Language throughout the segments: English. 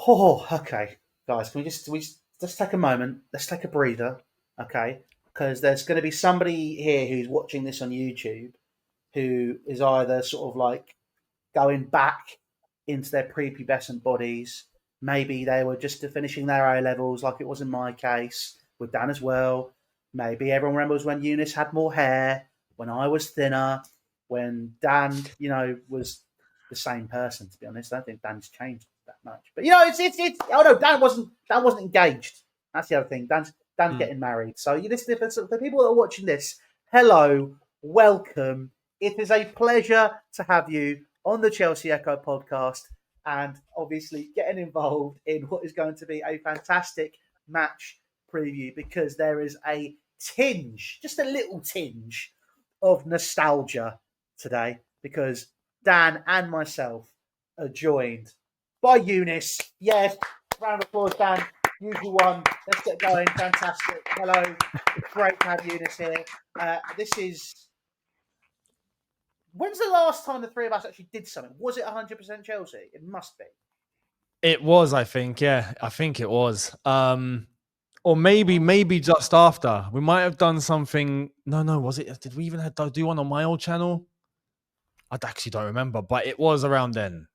Oh, okay, guys. Can we just take a moment? Let's take a breather, okay? Because there's going to be somebody here who's watching this on YouTube who is either sort of like going back into their prepubescent bodies. Maybe they were just finishing their A levels, like it was in my case with Dan as well. Maybe everyone remembers when Younes had more hair, when I was thinner, when Dan, was the same person. To be honest, I don't think Dan's changed that much. But it's. Oh no, Dan wasn't engaged. That's the other thing. Dan's getting married. So you listen, the people that are watching this, hello, welcome. It is a pleasure to have you on the Chelsea Echo podcast and obviously getting involved in what is going to be a fantastic match preview because there is a tinge, just a little tinge of nostalgia today because Dan and myself are joined by Younes. Yes, round of applause, Dan. Usual one. Let's get going. Fantastic. Hello. Great to have Younes here. This is. When's the last time the three of us actually did something? Was it 100% Chelsea? It must be. It was, I think. Yeah, I think it was. Or maybe just after. We might have done something. No, was it? Did we even do one on my old channel? I actually don't remember, but it was around then.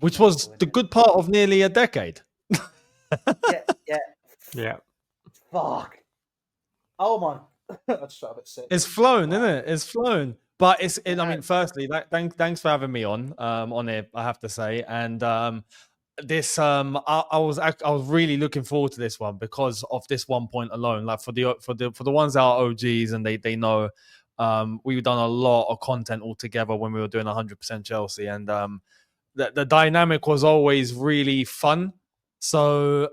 Which was the good part of nearly a decade. Yeah. Fuck. Oh my. I just felt a bit sick. It's flown, isn't it? It's flown. But I mean, firstly, thanks for having me on it, I have to say. And this I was really looking forward to this one because of this one point alone. Like for the ones that are OGs and they know, we've done a lot of content all together when we were doing 100% Chelsea, and the dynamic was always really fun. So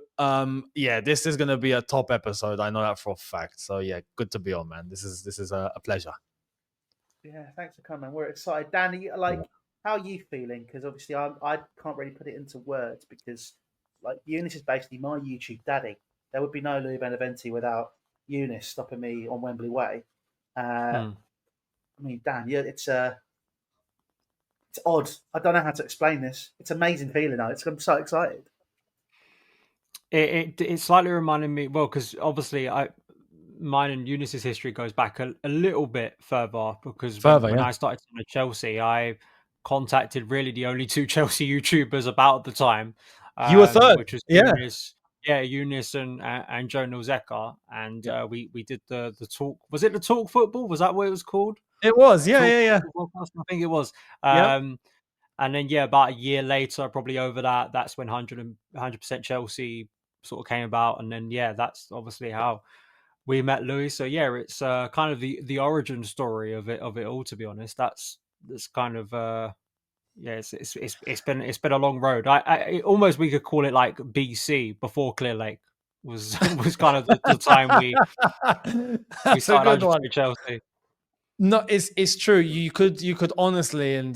this is going to be a top episode. I know that for a fact. So yeah, good to be on, man. This is a pleasure. Yeah, thanks for coming. We're excited, Dan. How are you feeling? Because obviously, I can't really put it into words because, like, Younes is basically my YouTube daddy. There would be no Louis Beneventi without Younes stopping me on Wembley Way. I mean, Dan, it's odd. I don't know how to explain this. It's an amazing feeling. I'm so excited. It slightly reminded me, well, because obviously mine and Younes's history goes back a little bit further because when I started on Chelsea, I contacted really the only two Chelsea YouTubers about at the time. You were third, which was Younes and Joe Nilzeka, and we did the talk. Was it the Talk Football? Was that what it was called? It was, yeah. I think it was. And then, about a year later, probably over that's when 100% Chelsea sort of came about. And then, that's obviously how we met Louis. So, it's kind of the origin story of it all, to be honest. That's kind of, it's been a long road. Almost we could call it like BC, before Clear Lake was kind of the time we started 100% Chelsea. No, it's true. You could honestly, and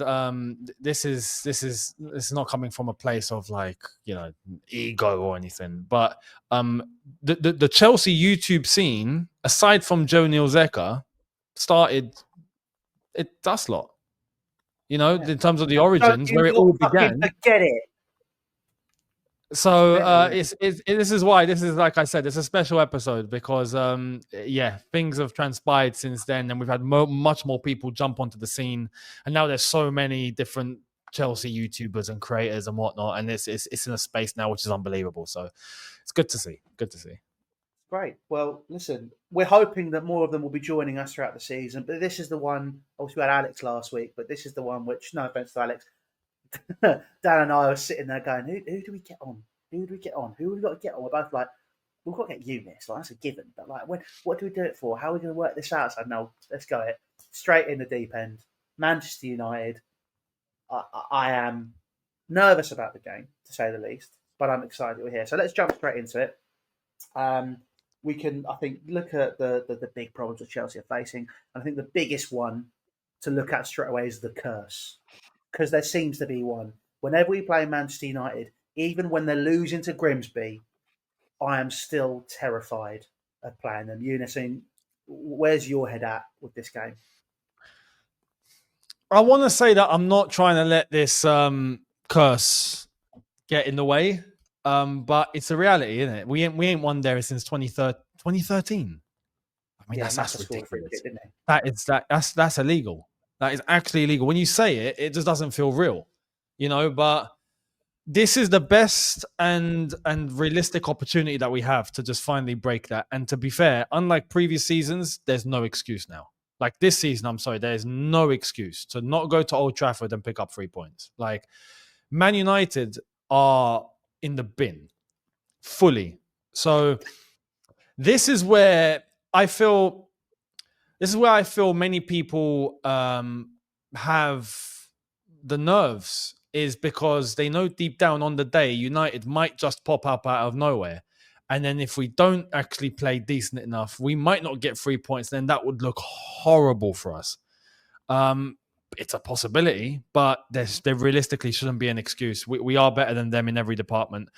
this is not coming from a place of like ego or anything, but the Chelsea YouTube scene, aside from Joe Nilzeka, started at Dustlot. In terms of the origins, where it all began. Forget it. So this is why this is, like I said, it's a special episode because things have transpired since then, and we've had much more people jump onto the scene, and now there's so many different Chelsea YouTubers and creators and whatnot, and it's in a space now which is unbelievable. So it's good to see. Great. Well, listen, we're hoping that more of them will be joining us throughout the season, but this is the one. Obviously, we had Alex last week, but this is the one which, no offense to Alex, Dan and I were sitting there going, who do we get on? Who do we get on? Who have we got to get on? We're both like, we've got to get Younes. Like, that's a given. But like, what do we do it for? How are we going to work this out? So no, let's go it straight in the deep end. Manchester United. I am nervous about the game, to say the least, but I'm excited we're here. So let's jump straight into it. We can, I think, look at the big problems that Chelsea are facing. And I think the biggest one to look at straight away is the curse. Because there seems to be one. Whenever we play Manchester United, even when they're losing to Grimsby, I am still terrified of playing them. Younes, where's your head at with this game? I want to say that I'm not trying to let this curse get in the way. But it's a reality, isn't it? We ain't won there since 2013. I mean, Yeah, that's Mata scored a free ridiculous. kick, didn't he? That's illegal. That is actually illegal. When you say it, it just doesn't feel real, But this is the best and realistic opportunity that we have to just finally break that. And to be fair, unlike previous seasons, there's no excuse now. Like this season, I'm sorry, there's no excuse to not go to Old Trafford and pick up 3 points. Like Man United are in the bin fully. So this is where I feel many people have the nerves, is because they know deep down on the day United might just pop up out of nowhere. And then if we don't actually play decent enough, we might not get 3 points. Then that would look horrible for us. It's a possibility, but there realistically shouldn't be an excuse. We are better than them in every department.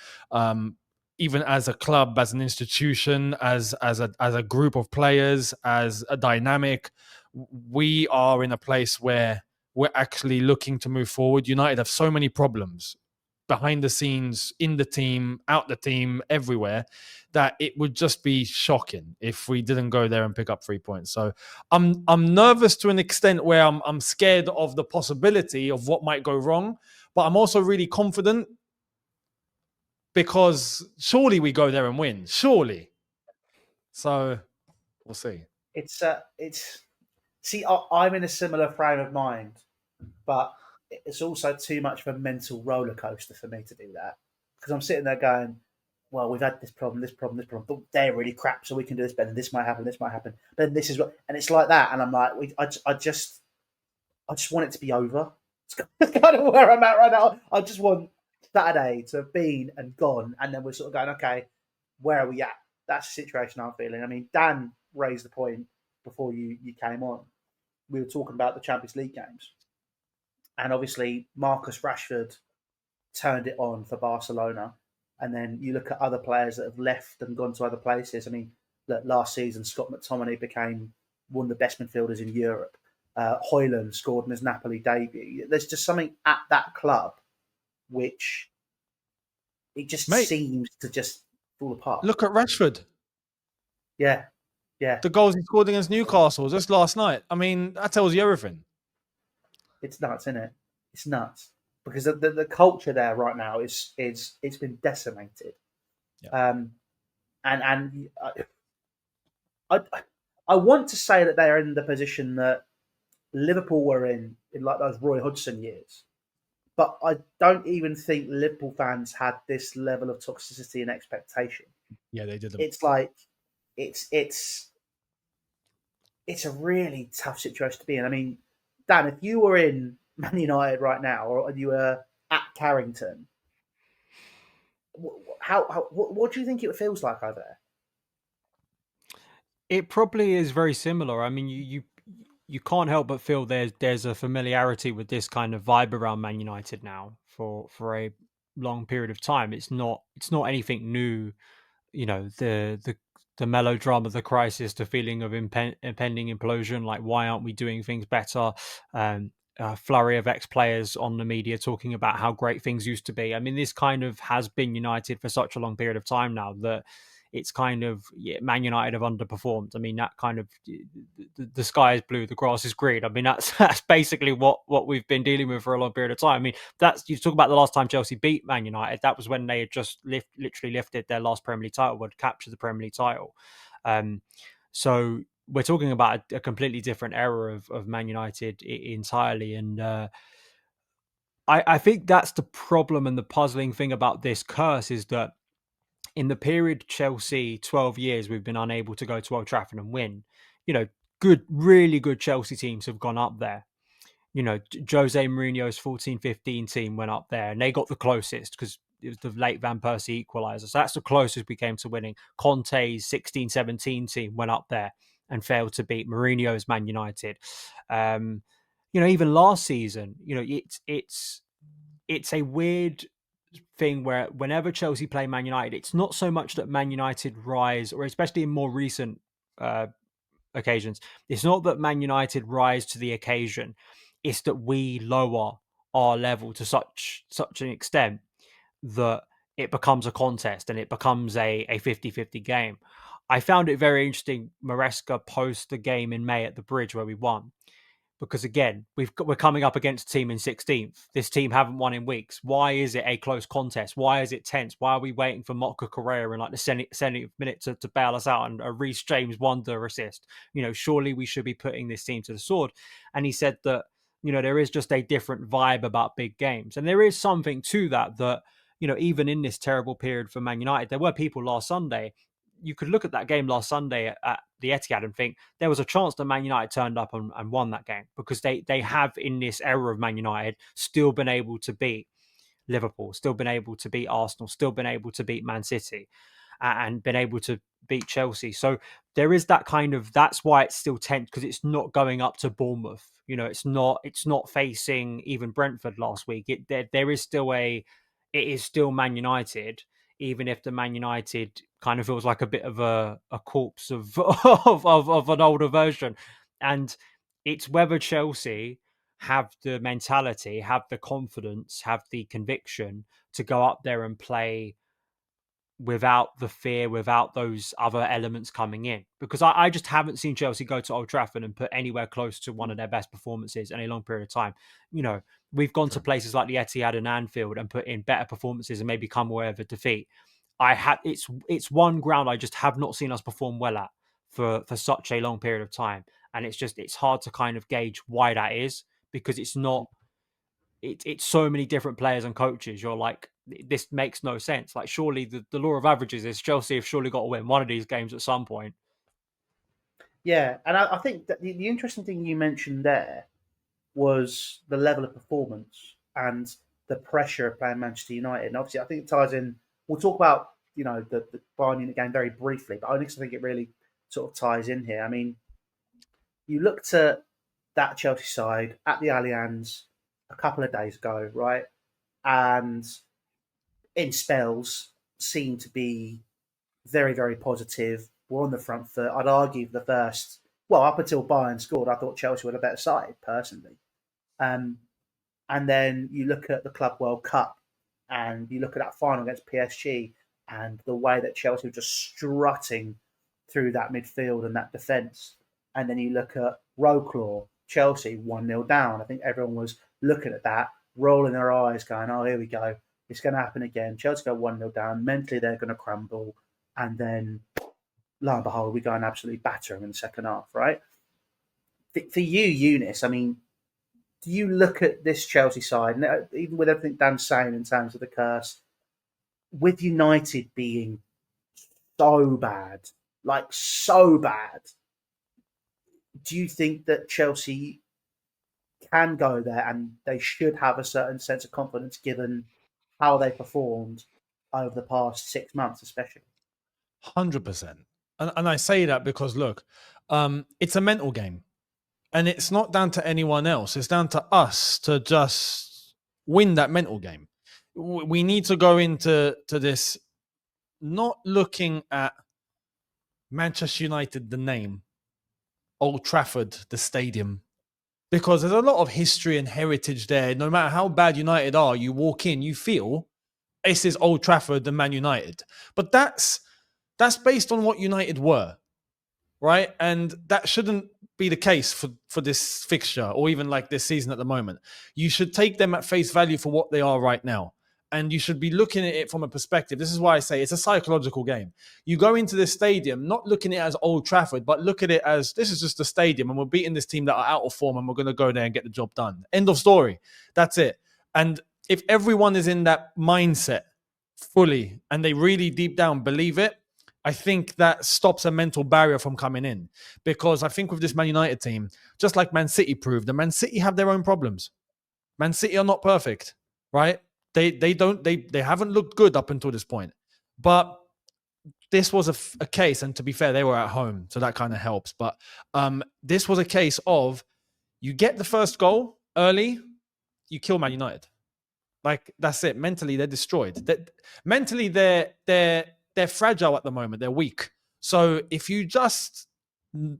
Even as a club, as an institution, as a group of players, as a dynamic, we are in a place where we're actually looking to move forward. United have so many problems behind the scenes, in the team, out the team, everywhere, that it would just be shocking if we didn't go there and pick up 3 points. So I'm nervous to an extent where I'm scared of the possibility of what might go wrong, but I'm also really confident because surely we go there and win. Surely. So we'll see. It's see, I'm in a similar frame of mind, but it's also too much of a mental roller coaster for me to do that, because I'm sitting there going, well, we've had this problem, but they're really crap, so we can do this better. This might happen, then this is what, and it's like that, and I'm like, I just want it to be over. It's kind of where I'm at right now. I just want Saturday to have been and gone, and then we're sort of going, okay, where are we at? That's the situation I'm feeling. I mean, Dan raised the point before you came on. We were talking about the Champions League games, and obviously Marcus Rashford turned it on for Barcelona. And then you look at other players that have left and gone to other places. I mean, look, last season Scott McTominay became one of the best midfielders in Europe. Højlund scored in his Napoli debut. There's just something at that club which it just seems to just fall apart. Look at Rashford. Yeah. The goals he scored against Newcastle just last night. I mean, that tells you everything. It's nuts, isn't it? It's nuts. Because the culture there right now is it's been decimated. Yeah. And I want to say that they are in the position that Liverpool were in like those Roy Hodgson years, but I don't even think Liverpool fans had this level of toxicity and expectation. Yeah, they did. It's like it's a really tough situation to be in. I mean, Dan, if you were in Man United right now, or you were at Carrington, what do you think it feels like over there? It probably is very similar. I mean, you can't help but feel there's a familiarity with this kind of vibe around Man United now for a long period of time. It's not anything new. The melodrama, the crisis, the feeling of impending implosion. Like, why aren't we doing things better? A flurry of ex-players on the media talking about how great things used to be. I mean, this kind of has been United for such a long period of time now that it's kind of, Man United have underperformed. I mean, that kind of, the sky is blue, the grass is green. I mean, that's basically what we've been dealing with for a long period of time. I mean, you talk about the last time Chelsea beat Man United, that was when they had just literally lifted their last Premier League title, would capture the Premier League title. So we're talking about a completely different era of Man United entirely. And I think that's the problem, and the puzzling thing about this curse is that in the period Chelsea 12 years, we've been unable to go to Old Trafford and win. Really good Chelsea teams have gone up there. Jose Mourinho's 14-15 team went up there, and they got the closest because it was the late Van Persie equaliser. So that's the closest we came to winning. Conte's 16-17 team went up there and failed to beat Mourinho's Man United. Even last season, it's a weird thing where whenever Chelsea play Man United, it's not so much that Man United rise, or especially in more recent occasions, it's not that Man United rise to the occasion. It's that we lower our level to such an extent that it becomes a contest and it becomes a 50-50 game. I found it very interesting, Maresca post the game in May at the Bridge where we won. Because again, we're coming up against a team in 16th. This team haven't won in weeks. Why is it a close contest? Why is it tense? Why are we waiting for Motka Correa in like the 70th minute to bail us out and a Reece James wonder assist? Surely we should be putting this team to the sword. And he said that, there is just a different vibe about big games. And there is something to that, even in this terrible period for Man United, there were people last Sunday. You could look at that game last Sunday at the Etihad and think there was a chance that Man United turned up and won that game, because they have, in this era of Man United, still been able to beat Liverpool, still been able to beat Arsenal, still been able to beat Man City, and been able to beat Chelsea. So there is that that's why it's still tense, because it's not going up to Bournemouth. It's not facing even Brentford last week. There is still it is still Man United, even if the Man United kind of feels like a bit of a corpse of of an older version. And it's whether Chelsea have the mentality, have the confidence, have the conviction to go up there and play without the fear, without those other elements coming in. Because I just haven't seen Chelsea go to Old Trafford and put anywhere close to one of their best performances in a long period of time. We've gone to places like the Etihad and Anfield and put in better performances and maybe come away with a defeat. It's one ground I just have not seen us perform well at for such a long period of time. And it's hard to kind of gauge why that is, because it's not it's so many different players and coaches. You're like, this makes no sense. Like, surely the law of averages is Chelsea have surely got to win one of these games at some point. Yeah, and I think that the interesting thing you mentioned there was the level of performance and the pressure of playing Manchester United. And obviously, I think it ties in. We'll talk about the Bayern Munich game very briefly, but I think it really sort of ties in here. I mean, you looked at that Chelsea side at the Allianz a couple of days ago, right? And in spells seemed to be very, very positive. We're on the front foot. I'd argue for the first, up until Bayern scored, I thought Chelsea were the better side, personally. And then you look at the Club World Cup and you look at that final against PSG and the way that Chelsea were just strutting through that midfield and that defence. And then you look at Roclaw, Chelsea 1-0 down. I think everyone was looking at that, rolling their eyes, going, oh, here we go. It's going to happen again. Chelsea go 1-0 down. Mentally, they're going to crumble. And then, lo and behold, we go and absolutely batter them in the second half, right? For you, Younes, I mean, do you look at this Chelsea side, and even with everything Dan's saying in terms of the curse, with United being so bad, like so bad, do you think that Chelsea can go there and they should have a certain sense of confidence given how they performed over the past 6 months, especially? 100%. And I say that because, look, it's a mental game. And it's not down to anyone else. It's down to us to just win that mental game. We need to go into this not looking at Manchester United, the name, Old Trafford, the stadium, because there's a lot of history and heritage there. No matter how bad United are, you walk in, you feel this is Old Trafford, the Man United. But that's based on what United were, right? And that shouldn't be the case for this fixture or even like this season at the moment. You should take them at face value for what they are right now. And you should be looking at it from a perspective. This is why I say it's a psychological game. You go into this stadium, not looking at it as Old Trafford, but look at it as this is just a stadium and we're beating this team that are out of form and we're going to go there and get the job done. End of story. That's it. And if everyone is in that mindset fully and they really deep down believe it, I think that stops a mental barrier from coming in. Because I think with this Man United team, just like Man City proved, the Man City have their own problems. Man City are not perfect, right? They haven't looked good up until this point. But this was a case, and to be fair, they were at home, so that kind of helps. But this was a case of you get the first goal early, you kill Man United. Like, that's it. Mentally, they're destroyed. Mentally, they're fragile at the moment. They're weak. So if you just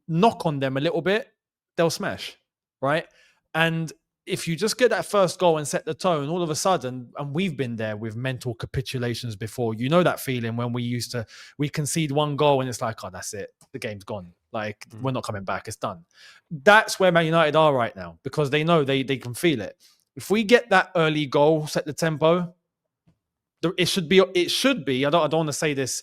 knock on them a little bit, they'll smash, right? And if you just get that first goal and set the tone, all of a sudden, and we've been there with mental capitulations before, you know that feeling when we concede one goal and it's like, oh, that's it. The game's gone. Like, we're not coming back. It's done. That's where Man United are right now, because they know they can feel it. If we get that early goal, set the tempo, it should be, I don't want to say this,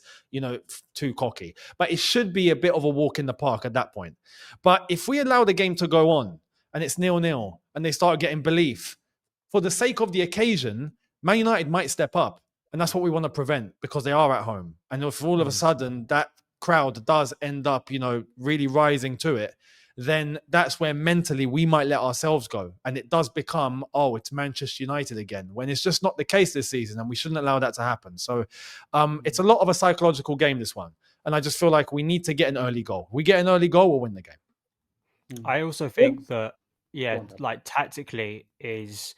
too cocky, but it should be a bit of a walk in the park at that point. But if we allow the game to go on and it's 0-0 and they start getting belief, for the sake of the occasion, Man United might step up. And that's what we want to prevent, because they are at home. And if all of a sudden that crowd does end up, really rising to it, then that's where mentally we might let ourselves go. And it does become, it's Manchester United again, when it's just not the case this season, and we shouldn't allow that to happen. So it's a lot of a psychological game, this one. And I just feel like we need to get an early goal. We get an early goal, we'll win the game. I also think that, like tactically is,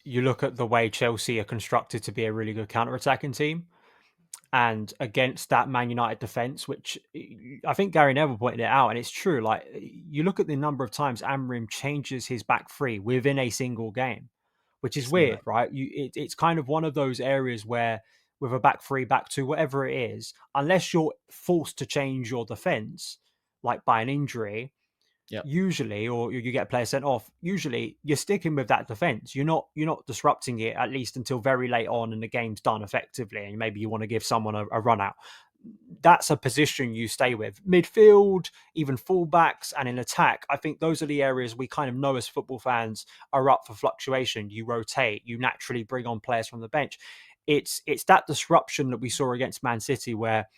you look at the way Chelsea are constructed to be a really good counter-attacking team. And against that Man United defence, which I think Gary Neville pointed it out, and it's true. Like, you look at the number of times Amorim changes his back three within a single game, which is weird, right? It's kind of one of those areas where, with a back three, back two, whatever it is, unless you're forced to change your defence, like by an injury, usually, or you get a player sent off, usually you're sticking with that defense. You're not disrupting it, at least until very late on and the game's done effectively, and maybe you want to give someone a run out. That's a position you stay with. Midfield, even fullbacks, and in attack, I think those are the areas we kind of know as football fans are up for fluctuation. You rotate, you naturally bring on players from the bench. It's that disruption that we saw against Man City, where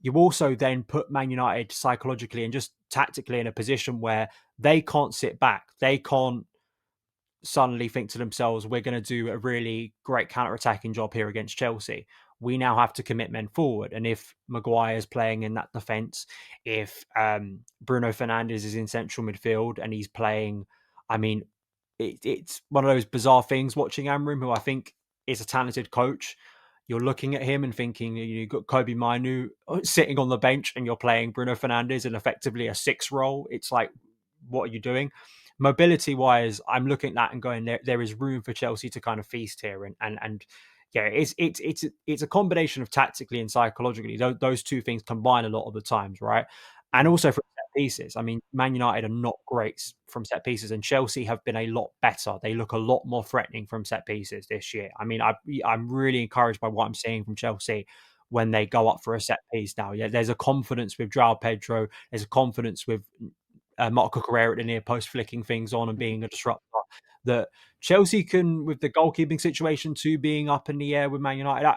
you also then put Man United psychologically and just tactically in a position where they can't sit back. They can't suddenly think to themselves, we're going to do a really great counter-attacking job here against Chelsea. We now have to commit men forward. And if Maguire's playing in that defence, if Bruno Fernandes is in central midfield and he's playing, I mean, it's one of those bizarre things watching Amorim, who I think is a talented coach. You're looking at him and thinking, you've got Kobe Mainu sitting on the bench and you're playing Bruno Fernandes in effectively a 6 role. It's like, what are you doing? Mobility-wise, I'm looking at that and going, there is room for Chelsea to kind of feast here. And yeah, it's a combination of tactically and psychologically. Those two things combine a lot of the times, right? And also from set pieces. I mean, Man United are not great from set pieces, and Chelsea have been a lot better. They look a lot more threatening from set pieces this year. I mean, I'm really encouraged by what I'm seeing from Chelsea when they go up for a set piece now. Yeah, there's a confidence with João Pedro. There's a confidence with Marco Correa at the near post flicking things on and being a disruptor, that Chelsea can, with the goalkeeping situation too being up in the air with Man United.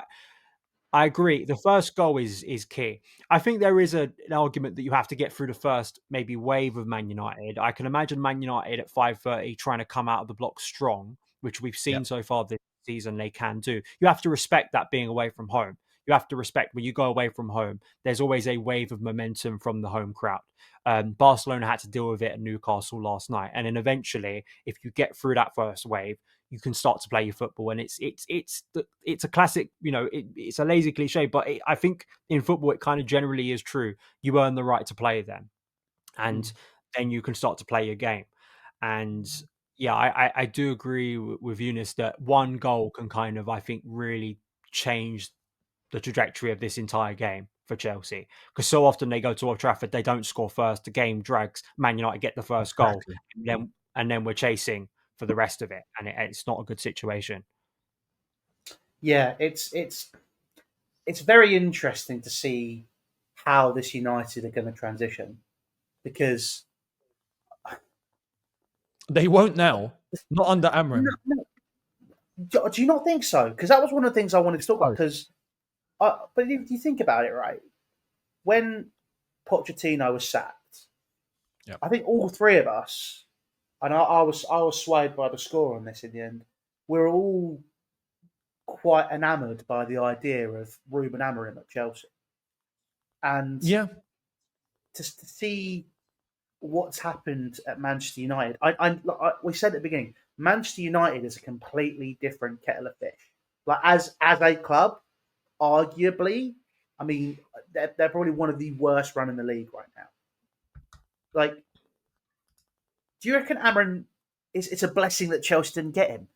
I agree. The first goal is key. I think there is an argument that you have to get through the first maybe wave of Man United. I can imagine Man United at 5:30 trying to come out of the block strong, which we've seen so far this season they can do. You have to respect that being away from home. You have to respect when you go away from home, there's always a wave of momentum from the home crowd. Barcelona had to deal with it at Newcastle last night. And then eventually, if you get through that first wave, you can start to play your football. And it's a classic, it's a lazy cliche, but I think in football, it kind of generally is true. You earn the right to play them, and then you can start to play your game. And yeah, I do agree with Younes that one goal can kind of, I think, really change the trajectory of this entire game for Chelsea, because so often they go to Old Trafford, they don't score first, the game drags, Man United get the first goal, and then we're chasing for the rest of it, and it's not a good situation. Yeah, it's very interesting to see how this United are going to transition, because they won't now, not under Amorim. No. Do you not think so? Because that was one of the things I wanted to talk about. Because, but if you think about it, right, when Pochettino was sacked, I think all three of us, and I was swayed by the score on this in the end, we're all quite enamoured by the idea of Ruben Amorim at Chelsea, and to see what's happened at Manchester United. We said at the beginning, Manchester United is a completely different kettle of fish. Like as a club, arguably, I mean, they're probably one of the worst run in the league right now. Like, do you reckon Amorim it's a blessing that Chelsea didn't get him.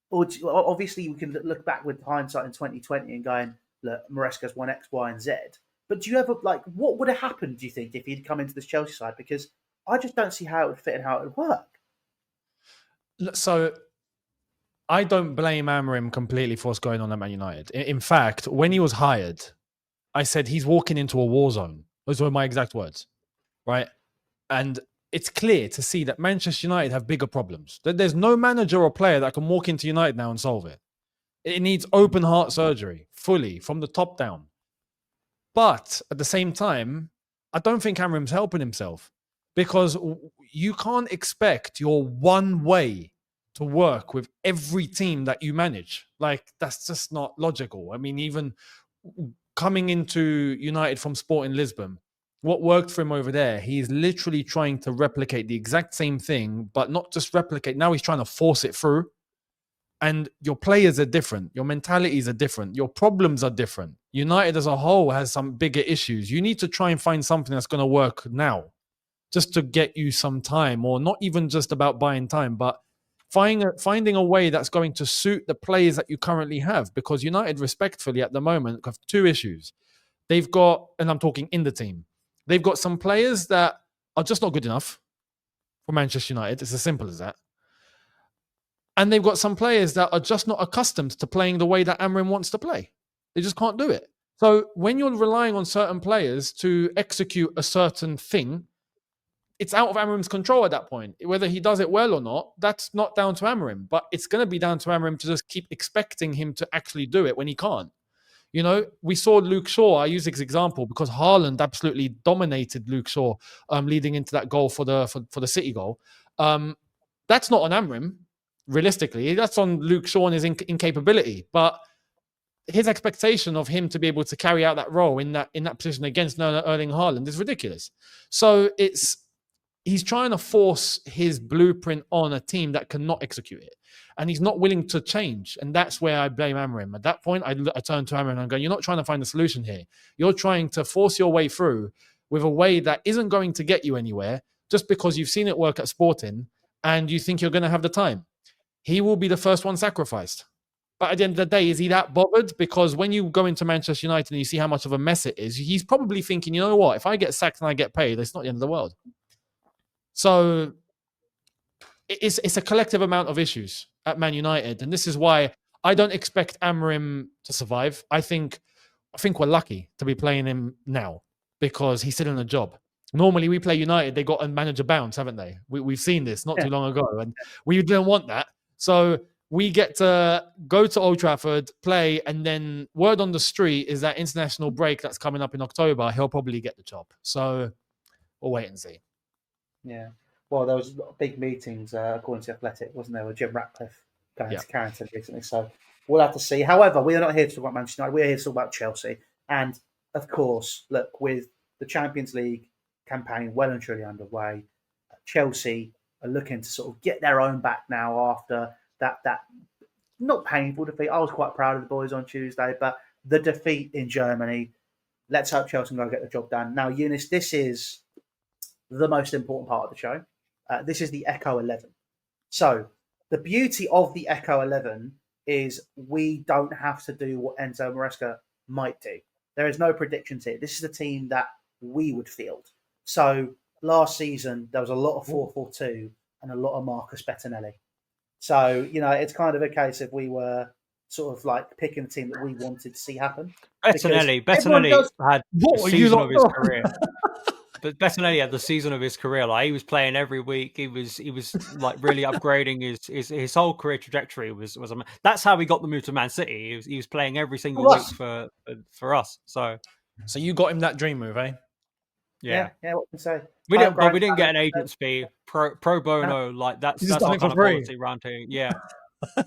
Or obviously, we can look back with hindsight in 2020 and going, look, Maresca's won X, Y, and Z. But do you ever what would have happened? Do you think if he'd come into this Chelsea side? Because I just don't see how it would fit and how it would work. So I don't blame Amorim completely for what's going on at Man United. In fact, when he was hired, I said he's walking into a war zone. Those were my exact words, right? And it's clear to see that Manchester United have bigger problems. That there's no manager or player that can walk into United now and solve it. It needs open heart surgery, fully, from the top down. But at the same time, I don't think Amorim's helping himself, because you can't expect your one way to work with every team that you manage. That's just not logical. I mean, even coming into United from Sporting Lisbon, what worked for him over there, he's literally trying to replicate the exact same thing, but not just replicate. Now he's trying to force it through. And your players are different. Your mentalities are different. Your problems are different. United as a whole has some bigger issues. You need to try and find something that's going to work now, just to get you some time, or not even just about buying time, but finding a way that's going to suit the players that you currently have. Because United, respectfully, at the moment, have two issues. They've got, and I'm talking in the team, they've got some players that are just not good enough for Manchester United. It's as simple as that. And they've got some players that are just not accustomed to playing the way that Amorim wants to play. They just can't do it. So when you're relying on certain players to execute a certain thing, it's out of Amorim's control at that point. Whether he does it well or not, that's not down to Amorim. But it's going to be down to Amorim to just keep expecting him to actually do it when he can't. You know, we saw Luke Shaw. I use this example because Haaland absolutely dominated Luke Shaw leading into that goal for the City goal. That's not on Amorim. Realistically, that's on Luke Shaw and his incapability. But his expectation of him to be able to carry out that role in that position against Erling Haaland is ridiculous. So he's trying to force his blueprint on a team that cannot execute it. And he's not willing to change. And that's where I blame Amorim. At that point, I turn to Amorim and go, you're not trying to find a solution here. You're trying to force your way through with a way that isn't going to get you anywhere just because you've seen it work at Sporting and you think you're going to have the time. He will be the first one sacrificed. But at the end of the day, is he that bothered? Because when you go into Manchester United and you see how much of a mess it is, he's probably thinking, you know what, if I get sacked and I get paid, it's not the end of the world. So it's a collective amount of issues at Man United. And this is why I don't expect Amorim to survive. I think we're lucky to be playing him now because he's still in a job. Normally, we play United, they got a manager bounce, haven't they? We've seen this not too long ago, and we didn't want that. So we get to go to Old Trafford, play, and then word on the street is that international break that's coming up in October, he'll probably get the job. So we'll wait and see. Yeah. Well, there was big meetings, according to Athletic, wasn't there, with Jim Ratcliffe going to Carrington recently. So we'll have to see. However, we are not here to talk about Manchester United. We're here to talk about Chelsea. And, of course, look, with the Champions League campaign well and truly underway, Chelsea are looking to sort of get their own back now after that not painful defeat. I was quite proud of the boys on Tuesday, but the defeat in Germany. Let's hope Chelsea can go get the job done. Now, Younes, this is the most important part of the show. This is the Echo 11. So the beauty of the Echo 11 is we don't have to do what Enzo Maresca might do. There is no predictions here. This is the team that we would field. So last season, there was a lot of 4-4-2 and a lot of Marcus Bettinelli. So, you know, it's kind of a case of we were sort of like picking the team that we wanted to see happen. Bettinelli had the season of his career. But Bettinelli had the season of his career. Like he was playing every week. He was like really upgrading his whole career trajectory. That's how he got the move to Man City. He was playing every single week for us. So you got him that dream move, eh? Yeah. What can I say? We didn't get an agent's fee pro bono. Like that's our kind of policy around here. Yeah.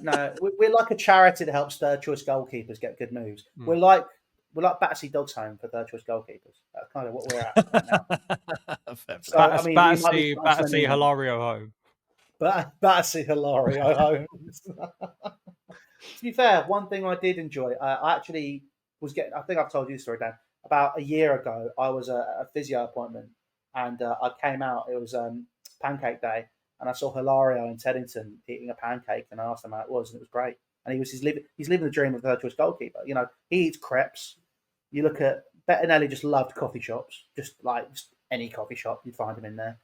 No, we're like a charity that helps third choice goalkeepers get good moves. We're like Battersea Dogs Home for third choice goalkeepers. That's kind of what we're at right now. So, Battersea Hilario Home. Battersea Hilario Home. To be fair, one thing I did enjoy, I actually was getting, I think I've told you the story, Dan. About a year ago, I was at a physio appointment and I came out, it was Pancake Day, and I saw Hilario in Teddington eating a pancake, and I asked him how it was, and it was great. And he's living the dream of the third choice goalkeeper. You know, he eats crepes. You look at Bettinelli, just loved coffee shops, just any coffee shop you'd find him in there.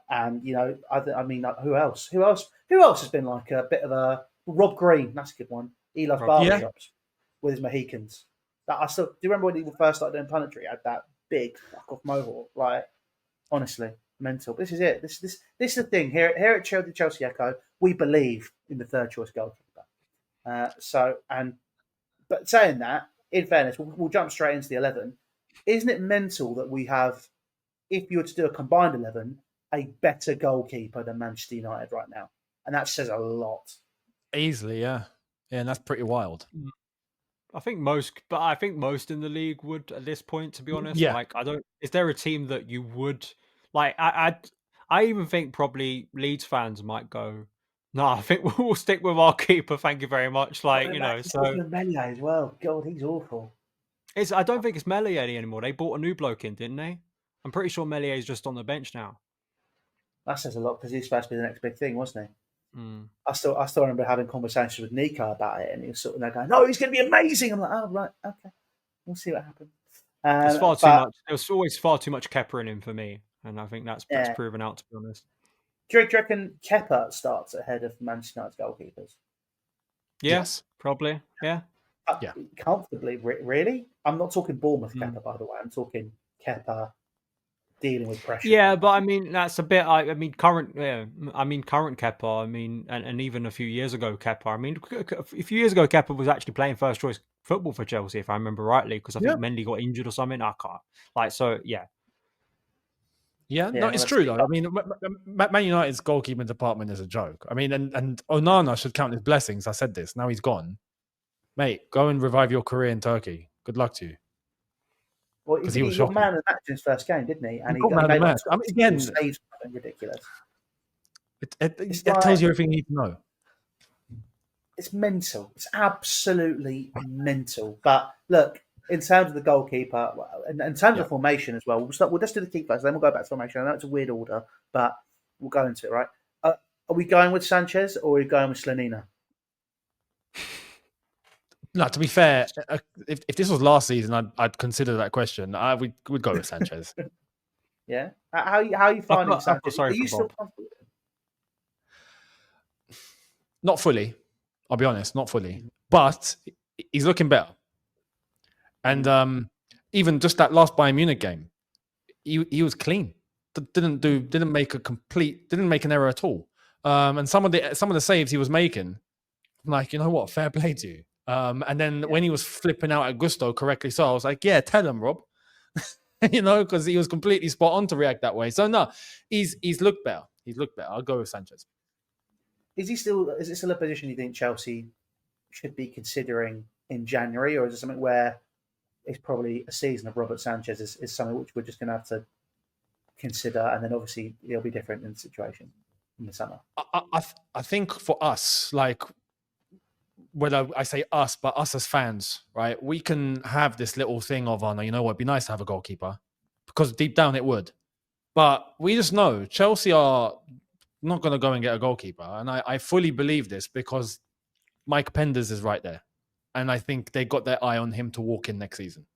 And you know, I mean, who else? Who else has been like a bit of a Rob Green? That's a good one. He loves barber shops with his Mohicans. That I still do. You remember when he first started doing punditry? He had that big fuck off mohawk. Like, honestly, mental. This is it. This is the thing here at Chelsea Echo. We believe in the third choice goalkeeper. But saying that, in fairness, we'll jump straight into the 11. Isn't it mental that we have, if you were to do a combined 11, a better goalkeeper than Manchester United right now? And that says a lot. Easily, yeah. Yeah, and that's pretty wild. I think most in the league would at this point, to be honest. Yeah. Like, is there a team that you would like? I even think probably Leeds fans might go, no, I think we'll stick with our keeper. Thank you very much. Like, you know, so Melia as well. God, he's awful. I don't think it's Meslier anymore. They bought a new bloke in, didn't they? I'm pretty sure Meslier is just on the bench now. That says a lot because he's supposed to be the next big thing, wasn't he? Mm. I still remember having conversations with Nico about it, and he was sort of there going, "No, he's going to be amazing." I'm like, "Oh, right, okay, we'll see what happens." There's far too much. There's always far too much Kepa in him for me, and I think that's proven out, to be honest. Do you reckon Kepa starts ahead of Manchester United's goalkeepers? Yes, probably. Yeah. Comfortably, really? I'm not talking Bournemouth Kepa, by the way. I'm talking Kepa dealing with pressure. Yeah, but I mean that's a bit. I mean current Kepa. I mean, and even a few years ago Kepa. I mean, a few years ago Kepa was actually playing first choice football for Chelsea, if I remember rightly, because I think Mendy got injured or something. I can't Yeah, no, it's true though. I mean, Man United's goalkeeping department is a joke. I mean, and Onana should count his blessings. I said this. Now he's gone. Mate, go and revive your career in Turkey. Good luck to you. Well, he got man of the match in his first game, didn't he? And he got man of the match. I mean, again, saves something ridiculous. It tells you everything you need to know. It's mental. It's absolutely mental. But look, in terms of the goalkeeper, and in terms of formation as well, we'll just do the keep first, then we'll go back to formation. I know it's a weird order, but we'll go into it, right? Are we going with Sanchez or are we going with Slanina? No, to be fair, if this was last season, I'd consider that question. We'd go with Sanchez. Yeah. How are you finding Sanchez? Are you still comfortable? Not fully. I'll be honest, not fully. But he's looking better. And even just that last Bayern Munich game, he was clean. Didn't make an error at all. And some of the saves he was making, I'm like, you know what, fair play to you. And then when he was flipping out at Gusto, correctly so, I was like, yeah, tell him, Rob. You know, because he was completely spot on to react that way. So no, he's looked better. He's looked better. I'll go with Sanchez. Is it still a position you think Chelsea should be considering in January, or is it something where it's probably a season of Robert Sanchez is something which we're just going to have to consider, and then obviously it'll be different in the situation in the summer? I think for us, like, whether I say us, but us as fans, right? We can have this little thing of, you know what, it'd be nice to have a goalkeeper, because deep down it would. But we just know Chelsea are not going to go and get a goalkeeper. And I fully believe this because Mike Penders is right there. And I think they got their eye on him to walk in next season.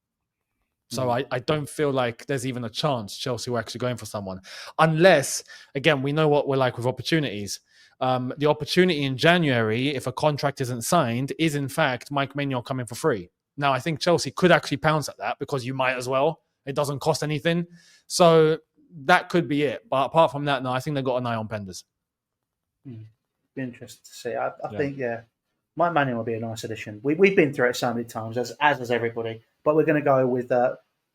So I don't feel like there's even a chance Chelsea were actually going for someone. Unless, again, we know what we're like with opportunities. The opportunity in January, if a contract isn't signed, is in fact Mike Maignan coming for free. Now, I think Chelsea could actually pounce at that because you might as well. It doesn't cost anything. So that could be it. But apart from that, no, I think they've got an eye on Penders. Be interesting to see. I think, Mike Maignan will be a nice addition. We've been through it so many times, as has everybody. But we're going to go with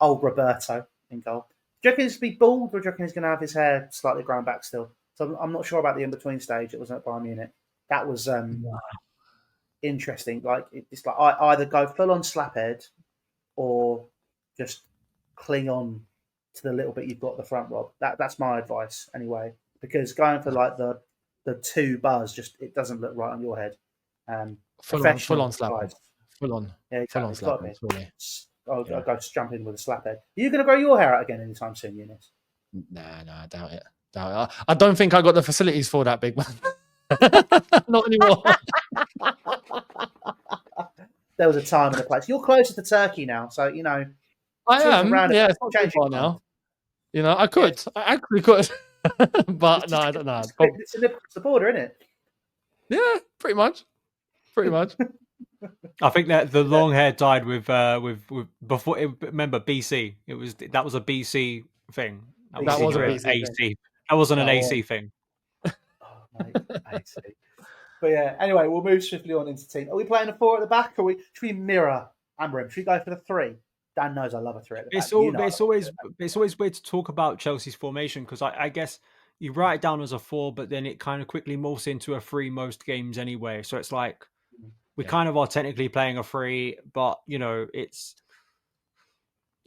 old Roberto in goal. Do you reckon he's going to be bald, or do you reckon he's going to have his hair slightly grown back still? So I'm not sure about the in-between stage. It wasn't at Bayern Munich. That was interesting. Like, it's like I either go full-on slaphead or just cling on to the little bit you've got at the front, Rob. That's my advice anyway. Because going for like the two buzz, just it doesn't look right on your head. Full on slap. Full on. Yeah, exactly. Full on slap. I'll go jump in with a slap head. Are you going to grow your hair out again anytime soon, Younes? Nah, I doubt it. I don't think I got the facilities for that, big man. Not anymore. There was a time and a place. You're closer to Turkey now, so you know. I am. Yeah, it's not too change far your mind. now. You know, I could. Yes. I actually could. But no, I don't know. It's the border, isn't it? Yeah, pretty much. Pretty much. I think that the long hair died with before. Remember BC? That was a BC thing. That was a BC AC. thing. That wasn't an AC thing. Oh, mate, AC. But yeah, anyway, we'll move swiftly on into team. Are we playing a 4 at the back, or should we mirror Amorim? Should we go for the 3? Dan knows I love a 3 at the back. It's always weird to talk about Chelsea's formation because I guess you write it down as a 4, but then it kind of quickly morphs into a 3 most games anyway. So it's like we kind of are technically playing a 3, but you know it's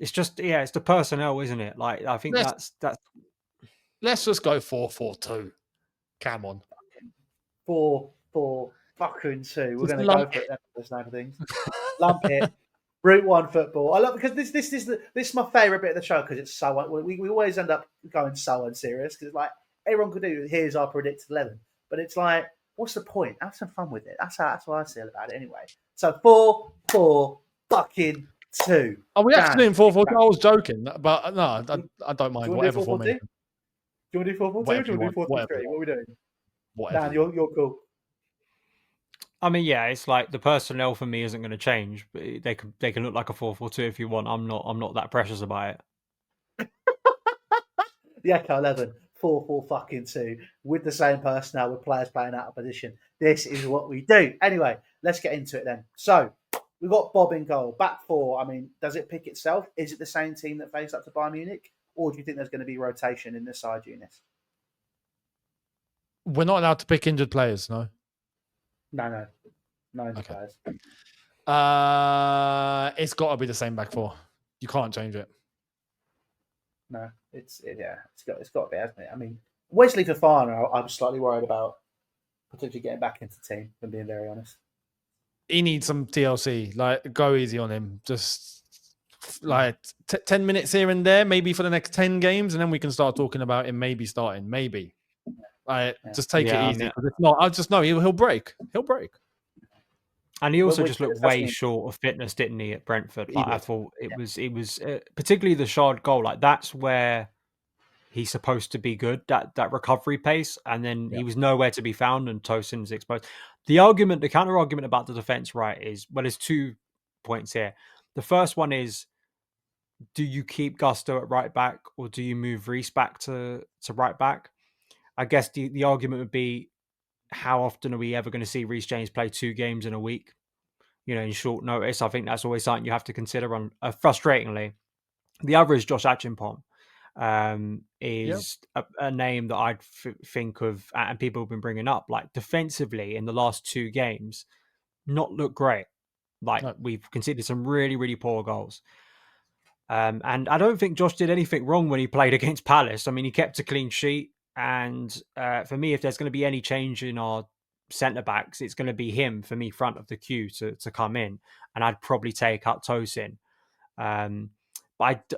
just it's the personnel, isn't it? Like I think that's. Let's just go 4-4-2. Come on. 4-4 fucking 2. We're going to go for it. Those type of things. Lump it. Route 1 football. I love because this is my favourite bit of the show because it's so we always end up going so unserious because it's like everyone could do. Here's our predicted 11, but it's like what's the point? Have some fun with it. That's what I feel about it anyway. So 4-4 fucking 2. Are we actually in 4-4-2? I was joking, but no, I don't mind whatever formation. Do you want to do 4-4-2 or do you want to do 4-3? What are we doing? Whatever. Dan, you're cool. I mean, yeah, it's like the personnel for me isn't going to change. But they can look like a 4-4-2 if you want. I'm not that precious about it. The Echo 11, 4-4 fucking 2 with the same personnel with players playing out of position. This is what we do. Anyway, let's get into it then. So we've got Bob in goal, back 4. I mean, does it pick itself? Is it the same team that faced up to Bayern Munich, or do you think there's going to be rotation in this side, Younes? We're not allowed to pick injured players, no? No injured players. It's got to be the same back 4. You can't change it. No, it's got to be, hasn't it? I mean, Wesley Fofana, I'm slightly worried about potentially getting back into the team, if I'm being very honest. He needs some TLC. Like, go easy on him. Just like 10 minutes here and there, maybe for the next 10 games, and then we can start talking about him maybe starting. Maybe. Just take it easy. Because if not, I just know he'll break. He'll break. And he also just looked way short of fitness, didn't he, at Brentford? Like, I thought it was particularly the Shard goal. Like that's where he's supposed to be good. That recovery pace, and then he was nowhere to be found. And Tosin's exposed. The counter argument about the defense, right, is there's 2 points here. The first one is, do you keep Gusto at right back or do you move Reece back to right back? I guess the argument would be, how often are we ever going to see Reece James play 2 games in a week? You know, in short notice. I think that's always something you have to consider. On frustratingly, the other is Josh Achimpong. Is a name that I'd think of, and people have been bringing up. Like defensively, in the last 2 games, not look great. Like we've conceded some really, really poor goals. And I don't think Josh did anything wrong when he played against Palace. I mean, he kept a clean sheet. And for me, if there's going to be any change in our centre backs, it's going to be him for me, front of the queue to come in. And I'd probably take out Tosin. But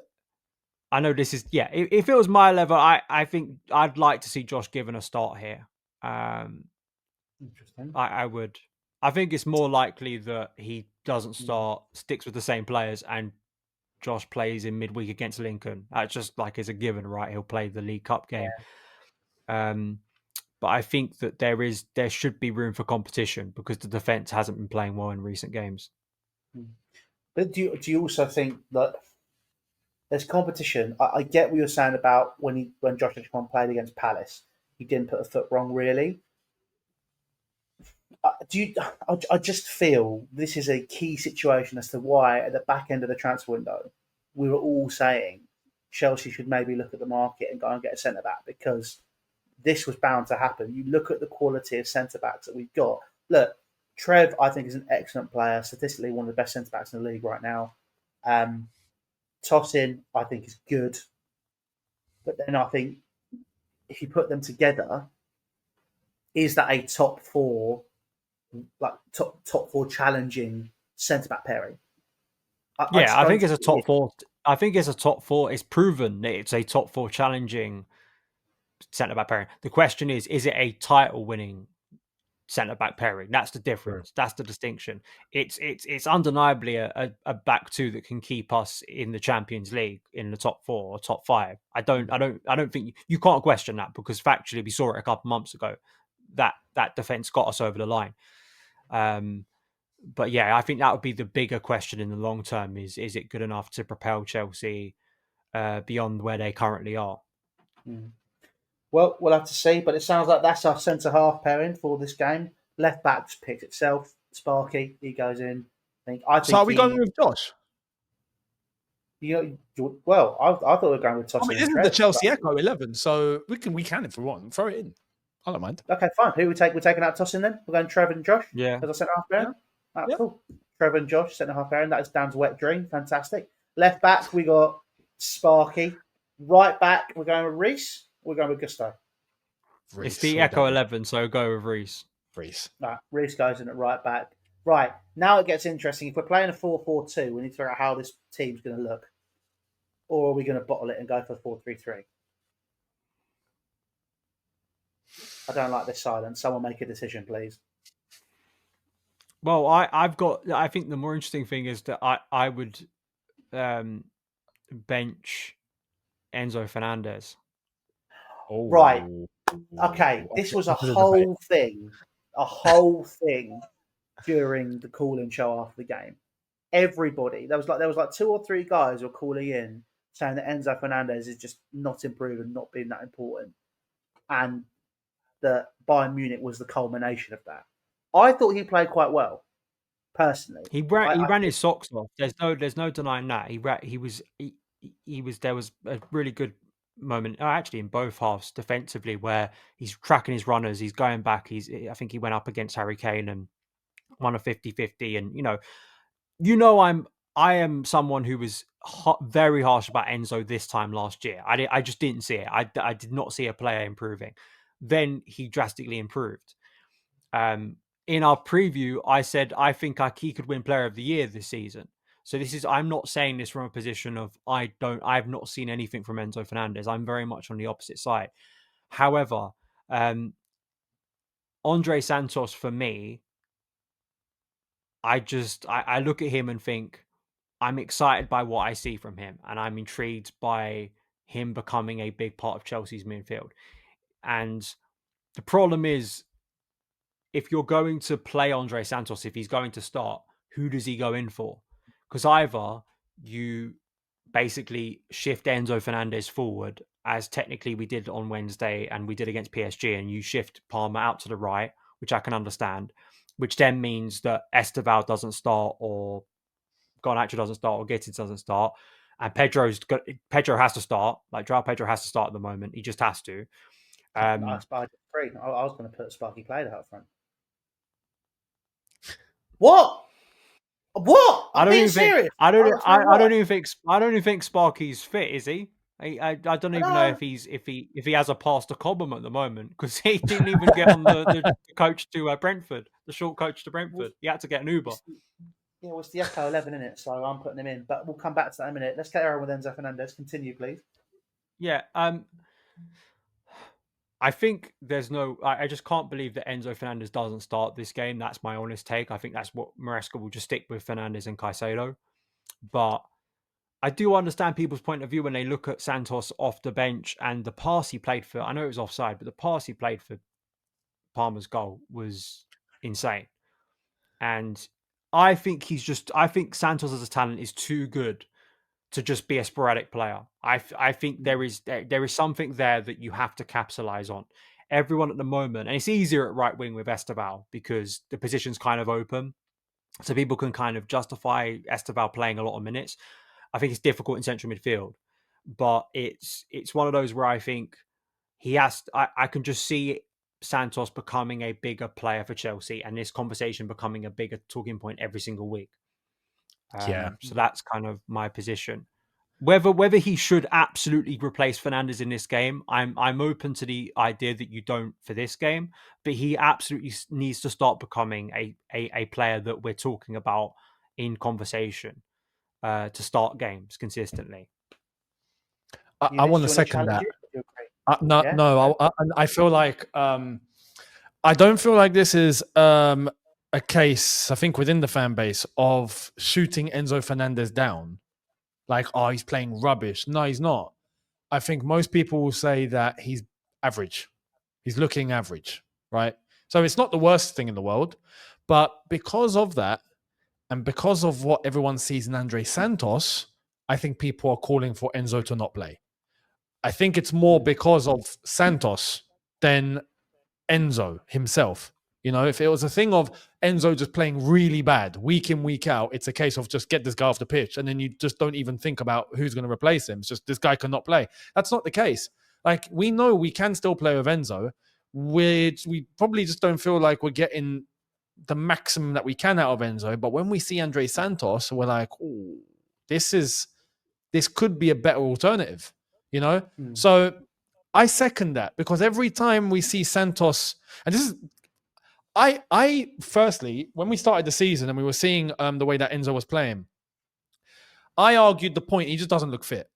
I know this is, if it was my level, I think I'd like to see Josh given a start here. Interesting. I would. I think it's more likely that he doesn't start, sticks with the same players, and Josh plays in midweek against Lincoln. That's just like is a given, right? He'll play the League Cup game. But I think that there should be room for competition because the defense hasn't been playing well in recent games. But do you also think that there's competition? I get what you're saying about when Josh Richmond played against Palace, he didn't put a foot wrong really. I just feel this is a key situation as to why at the back end of the transfer window we were all saying Chelsea should maybe look at the market and go and get a centre back because this was bound to happen. You look at the quality of centre backs that we've got. Look, Trev, I think, is an excellent player, statistically one of the best centre backs in the league right now. Tosin, I think, is good. But then I think if you put them together, is that a top 4, like top 4 challenging centre back pairing? I think it's a top 4. I think it's a top 4. It's proven that it's a top 4 challenging centre back pairing. The question is it a title winning centre back pairing? That's the difference. Sure. That's the distinction. It's undeniably a back two that can keep us in the Champions League in the top 4 or top 5. I don't think you can't question that, because factually we saw it a couple months ago that defense got us over the line. But yeah, I think that would be the bigger question in the long term: is it good enough to propel Chelsea beyond where they currently are? Well, we'll have to see, but it sounds like that's our centre half pairing for this game. Left back's picked itself. Sparky, he goes in. I think So are we going with Josh? Well, I thought we were going with Tosin. I mean, this is the Chelsea Echo 11, so we can if we want, throw it in. I don't mind. Okay, fine. Who we take? We're taking out Tosin then. We're going Trevor and Josh. Yeah, as a centre half pairing. Yeah. Cool. Trevor and Josh centre half pairing. That is Dan's wet dream. Fantastic. Left back we got Sparky. Right back we're going with Reece. We're going with Gusto. It's the Echo 11, so go with Reece. Right, Reece goes in at right back. Right, now it gets interesting. If we're playing a 4-4-2, we need to figure out how this team's going to look. Or are we going to bottle it and go for 4-3-3? I don't like this silence. Someone make a decision, please. Well, I think the more interesting thing is that I would bench Enzo Fernandez. Oh. Right. Okay, this was a whole thing during the call-in show after the game. Everybody, there was like 2 or 3 guys who were calling in saying that Enzo Fernandez is just not improving, not being that important, and that Bayern Munich was the culmination of that. I thought he played quite well, personally. He ran his socks off. There's no denying that. He was there was a really good moment actually in both halves defensively where he's tracking his runners, he's going back, I think he went up against Harry Kane and won a 50-50, and I am someone who was very harsh about Enzo this time last year. I just didn't see it. I did not see a player improving. Then he drastically improved. In our preview, I said I think he could win Player of the Year this season. So I'm not saying this from a position of I've not seen anything from Enzo Fernandez. I'm very much on the opposite side. However, Andre Santos, for me, I look at him and think I'm excited by what I see from him, and I'm intrigued by him becoming a big part of Chelsea's midfield. And the problem is, if you're going to play Andre Santos, if he's going to start, who does he go in for? Because either you basically shift Enzo Fernandez forward, as technically we did on Wednesday and we did against PSG, and you shift Palmer out to the right, which I can understand, which then means that Esteval doesn't start, or Garnacho doesn't start, or Gittins doesn't start, and Pedro has to start. Like, Joao Pedro has to start at the moment. He just has to. I was going to put Sparky Playder up front. What? I'm being serious. I don't even think Sparky's fit. Is he? I don't even know if he has a pass to Cobham at the moment, because he didn't even get on the coach to Brentford, the short coach to Brentford. He had to get an Uber. Yeah, well, it's the Echo 11, isn't it? So I'm putting him in, but we'll come back to that in a minute. Let's carry on with Enzo Fernandez. Continue, please. Yeah. I think I just can't believe that Enzo Fernandez doesn't start this game. That's my honest take. I think that's what Maresca will just stick with Fernandez and Caicedo. But I do understand people's point of view when they look at Santos off the bench and the pass he played for. I know it was offside, but the pass he played for Palmer's goal was insane. And I think Santos as a talent is too good to just be a sporadic player. I think there is something there that you have to capitalize on. Everyone at the moment, and it's easier at right wing with Esteval because the position's kind of open, so people can kind of justify Esteval playing a lot of minutes. I think it's difficult in central midfield, but it's one of those where I think he has. I can just see Santos becoming a bigger player for Chelsea, and this conversation becoming a bigger talking point every single week. So that's kind of my position. Whether he should absolutely replace Fernandez in this game, I'm open to the idea that you don't for this game, but he absolutely needs to start becoming a player that we're talking about in conversation to start games consistently. I want to second that. No, Yeah. no. I feel like I don't feel like this is a case. I think within the fan base of shooting Enzo Fernandez down, like, oh, he's playing rubbish. No, he's not. I think most people will say that he's average. He's looking average, right? So it's not the worst thing in the world, but because of that, and because of what everyone sees in Andre Santos, I think people are calling for Enzo to not play. I think it's more because of Santos than Enzo himself. You know, if it was a thing of Enzo just playing really bad week in, week out, it's a case of just get this guy off the pitch and then you just don't even think about who's going to replace him. It's just this guy cannot play. That's not the case. Like, we know we can still play with Enzo. We probably just don't feel like we're getting the maximum that we can out of Enzo. But when we see Andre Santos, we're like, oh, this could be a better alternative, you know? So I second that, because every time we see Santos, and this is, I firstly, when we started the season and we were seeing the way that Enzo was playing, I argued the point, he just doesn't look fit.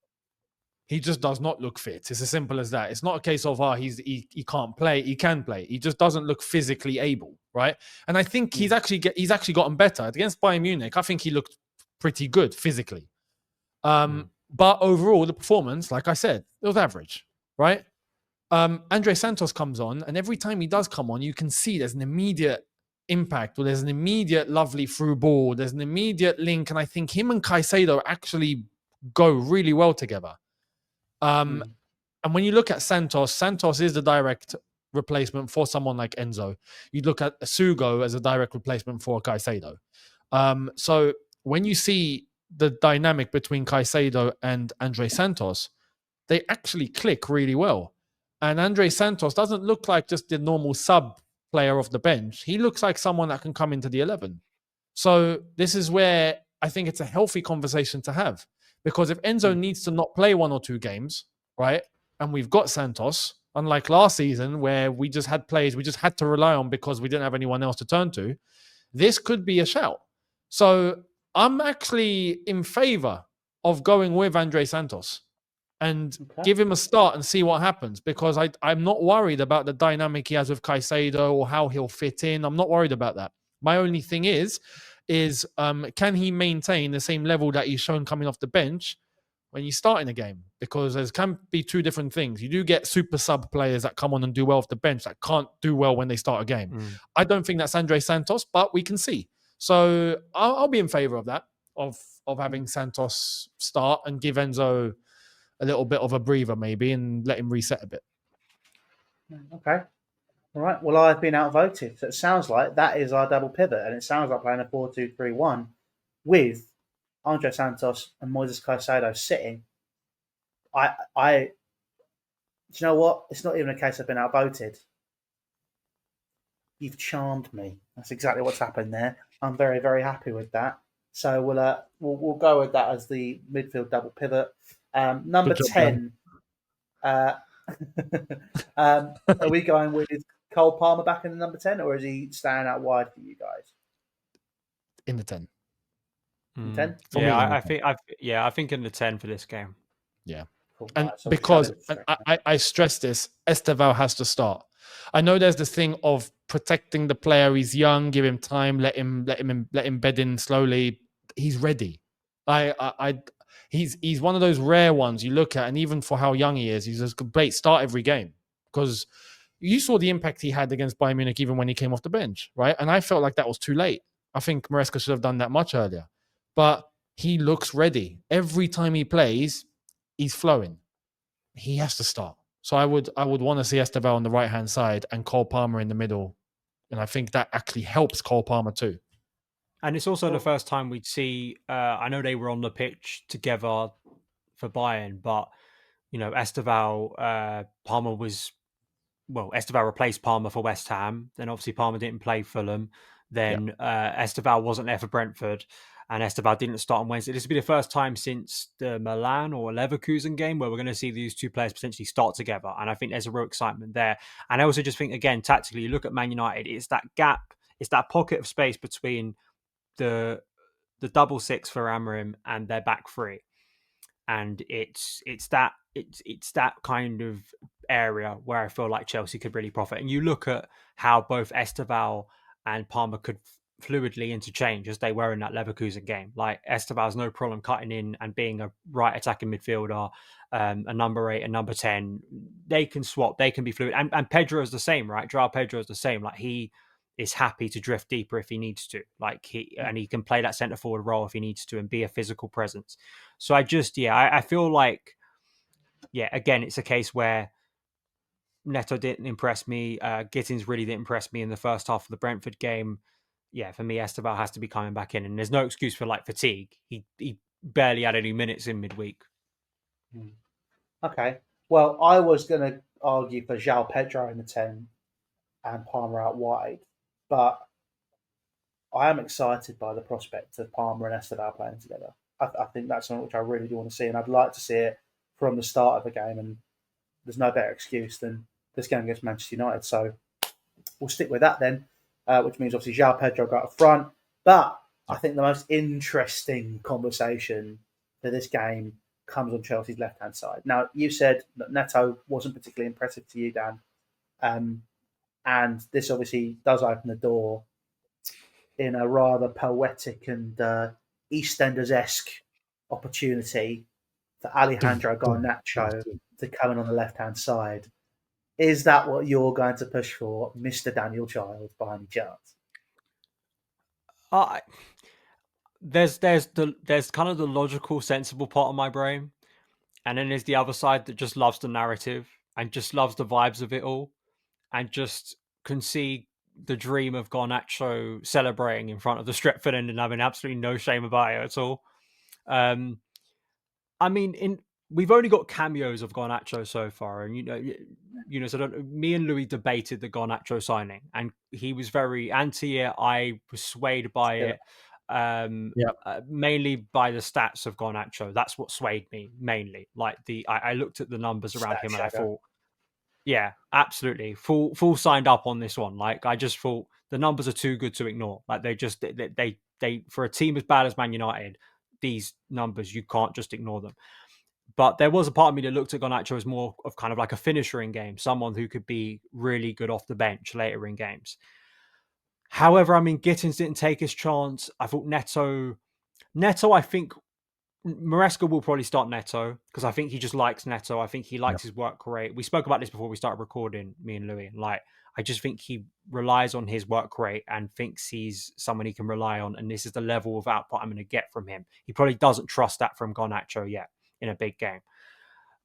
He just does not look fit. It's as simple as that. It's not a case of he can't play. He can play. He just doesn't look physically able, right? And I think he's actually gotten better against Bayern Munich. I think he looked pretty good physically. But overall, the performance, like I said, it was average, right? Andre Santos comes on, and every time he does come on, you can see there's an immediate impact, or there's an immediate lovely through ball, there's an immediate link, and I think him and Caicedo actually go really well together. And when you look at Santos, Santos is the direct replacement for someone like Enzo. You look at Sugo as a direct replacement for Caicedo. So when you see the dynamic between Caicedo and Andre Santos, they actually click really well. And Andre Santos doesn't look like just the normal sub player off the bench. He looks like someone that can come into the 11. So this is where I think it's a healthy conversation to have. Because if Enzo needs to not play 1 or 2 games, right, and we've got Santos, unlike last season where we just had players we just had to rely on because we didn't have anyone else to turn to, this could be a shout. So I'm actually in favor of going with Andre Santos and give him a start and see what happens, because I'm not worried about the dynamic he has with Caicedo or how he'll fit in. I'm not worried about that. My only thing is can he maintain the same level that he's shown coming off the bench when you start in a game? Because there can be 2 different things. You do get super sub players that come on and do well off the bench that can't do well when they start a game. I don't think that's Andre Santos, but we can see. So I'll be in favor of that, of having Santos start and give Enzo a little bit of a breather maybe and let him reset a bit. Okay. All right. Well, I've been outvoted. So it sounds like that is our double pivot, and it sounds like playing a 4-2-3-1 with Andre Santos and Moises Caicedo sitting. Do you know what? It's not even a case I've been outvoted. You've charmed me. That's exactly what's happened there. I'm very, very happy with that. So we'll go with that as the midfield double pivot. Number Good job, 10. Are we going with Cole Palmer back in the number 10, or is he staying out wide for you guys? In the 10. 10? I think in the 10 for this game. Yeah. Cool. And Right, so because I stress this, Esteval has to start. I know there's this thing of protecting the player. He's young, give him time, let him bed in slowly. He's ready. He's one of those rare ones you look at, and even for how young he is, he's a great start every game, because you saw the impact he had against Bayern Munich even when he came off the bench, right? And I felt like that was too late. I think Maresca should have done that much earlier. But he looks ready. Every time he plays, he's flowing. He has to start. So I would want to see Esteval on the right-hand side and Cole Palmer in the middle. And I think that actually helps Cole Palmer too. And it's also the first time we'd see, I know they were on the pitch together for Bayern, but, you know, Esteval, Palmer was, well, Esteval replaced Palmer for West Ham. Then obviously Palmer didn't play Fulham. Then Esteval wasn't there for Brentford. And Esteval didn't start on Wednesday. This will be the first time since the Milan or Leverkusen game where we're going to see these 2 players potentially start together. And I think there's a real excitement there. And I also just think, again, tactically, you look at Man United, it's that gap, it's that pocket of space between the double 6 for Amorim and their back 3. And it's that kind of area where I feel like Chelsea could really profit. And you look at how both Esteval and Palmer could fluidly interchange as they were in that Leverkusen game. Like Esteval's no problem cutting in and being a right attacking midfielder, a number 8, a number 10. They can swap, they can be fluid. And Pedro is the same, right? Joao Pedro is the same. Like he is happy to drift deeper if he needs to. Like he can play that centre forward role if he needs to and be a physical presence. So I feel like, again, it's a case where Neto didn't impress me. Gittins really didn't impress me in the first half of the Brentford game. Yeah, for me, Esteval has to be coming back in, and there's no excuse for like fatigue. He barely had any minutes in midweek. Okay. Well, I was going to argue for João Pedro in the 10 and Palmer out wide, but I am excited by the prospect of Palmer and Esteval playing together. I think that's something which I really do want to see, and I'd like to see it from the start of the game. And there's no better excuse than this game against Manchester United. So we'll stick with that then, which means obviously João Pedro got up front. But I think the most interesting conversation for this game comes on Chelsea's left-hand side. Now, you said that Neto wasn't particularly impressive to you, Dan. And this obviously does open the door in a rather poetic and EastEnders-esque opportunity for Alejandro Garnacho to come in on the left-hand side. Is that what you're going to push for, Mr. Daniel Child, by any chance? There's kind of the logical, sensible part of my brain, and then there's the other side that just loves the narrative and just loves the vibes of it all, and just can see the dream of Garnacho celebrating in front of the Stretford end and having absolutely no shame about it at all. I mean, we've only got cameos of Garnacho so far, and so me and Louis debated the Garnacho signing, and he was very anti it. I was swayed by it, mainly by the stats of Garnacho. That's what swayed me mainly. Like I looked at the numbers around him and I thought, yeah, absolutely, full signed up on this one. Like I just thought the numbers are too good to ignore. Like they for a team as bad as Man United, these numbers, you can't just ignore them. But there was a part of me that looked at Garnacho as more of kind of like a finisher in games, someone who could be really good off the bench later in games. However, I mean, Gittins didn't take his chance. I thought Neto, I think Maresca will probably start Neto because I think he just likes Neto. I think he likes his work rate. We spoke about this before we started recording, me and Louis. Like, I just think he relies on his work rate and thinks he's someone he can rely on. And this is the level of output I'm going to get from him. He probably doesn't trust that from Garnacho yet in a big game.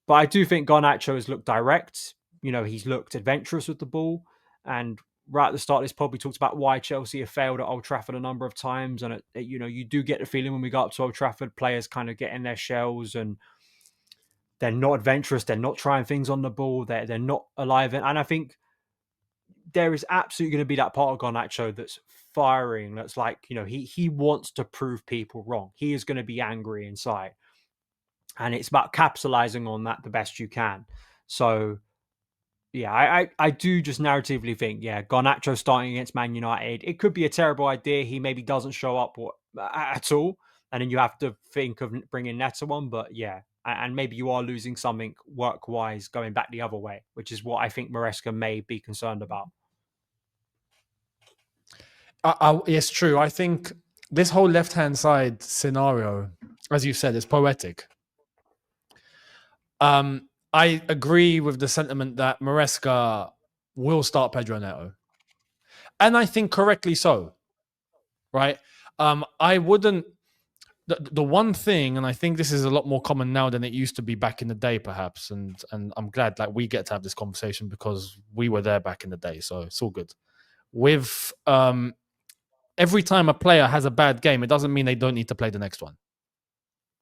But I do think Garnacho has looked direct. He's looked adventurous with the ball. And right at the start of this pod, we talked about why Chelsea have failed at Old Trafford a number of times. And, you do get the feeling when we go up to Old Trafford, players kind of get in their shells and they're not adventurous. They're not trying things on the ball. They're not alive. And I think there is absolutely going to be that part of Garnacho that's firing. That's like, he wants to prove people wrong. He is going to be angry inside. And it's about capitalizing on that the best you can. So, yeah, I do just narratively think, Garnacho starting against Man United, it could be a terrible idea. He maybe doesn't show up at all. And then you have to think of bringing Neto on. But yeah, and maybe you are losing something work-wise going back the other way, which is what I think Maresca may be concerned about. It's true. I think this whole left-hand side scenario, as you said, is poetic. I agree with the sentiment that Maresca will start Pedro Neto. And I think correctly so, right? I wouldn't... The one thing, and I think this is a lot more common now than it used to be back in the day, perhaps, and I'm glad that we get to have this conversation because we were there back in the day, so it's all good. With every time a player has a bad game, it doesn't mean they don't need to play the next one,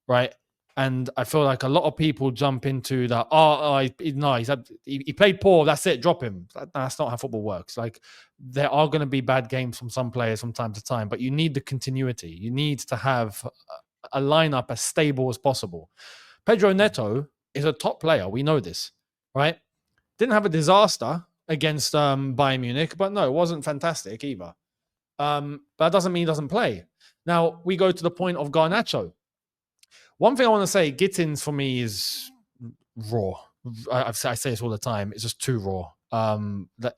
right? And I feel like a lot of people jump into that. He played poor. That's it. Drop him. That's not how football works. Like there are going to be bad games from some players from time to time, but you need the continuity. You need to have a lineup as stable as possible. Pedro Neto is a top player. We know this, right? Didn't have a disaster against Bayern Munich, but no, it wasn't fantastic either. But that doesn't mean he doesn't play. Now we go to the point of Garnacho. One thing I want to say, Gittins for me is raw, I say this all the time. It's just too raw. That